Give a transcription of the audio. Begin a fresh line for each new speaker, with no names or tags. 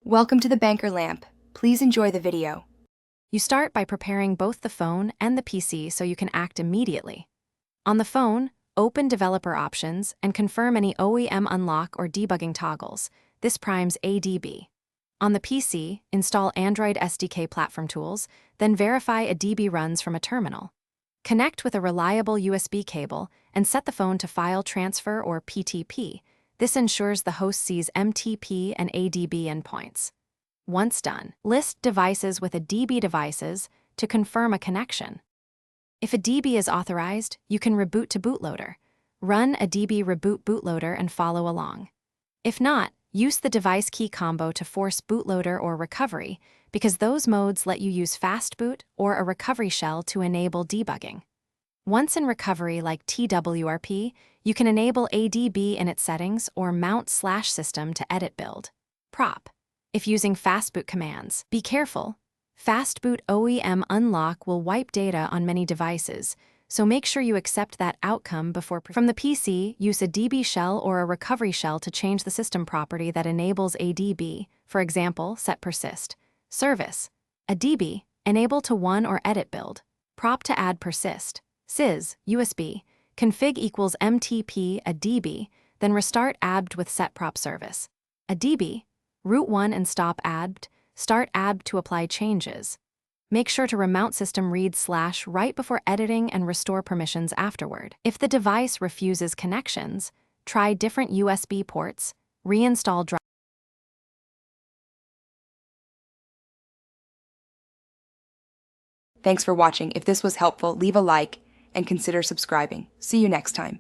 Welcome to the Banker Lamp. Please enjoy the video.
You start by preparing both the phone and the PC so you can act immediately. On the phone, open Developer Options and confirm any OEM unlock or debugging toggles. This primes ADB. On the PC, install Android SDK platform tools, then verify a DB runs from a terminal. Connect with a reliable USB cable and set the phone to File Transfer or PTP. This ensures the host sees MTP and ADB endpoints. Once done, list devices with a DB devices to confirm a connection. If a DB is authorized, you can reboot to bootloader. Run a DB reboot bootloader and follow along. If not, use the device key combo to force bootloader or recovery, because those modes let you use fastboot or a recovery shell to enable debugging. Once in recovery like TWRP, you can enable ADB in its settings or mount /system to edit build. Prop. If using fastboot commands, be careful. Fastboot OEM unlock will wipe data on many devices, so make sure you accept that outcome before. From the PC, use a DB shell or a recovery shell to change the system property that enables ADB, for example, set persist. Service. A DB, enable to one or edit build. Prop to add persist. Sys, USB, config equals MTP a DB, then restart abt with set prop service. A DB, root 1 and stop abt, start abt to apply changes. Make sure to remount system read / right before editing and restore permissions afterward. If the device refuses connections, try different USB ports, reinstall
Thanks for watching. If this was helpful, leave a like and consider subscribing. See you next time.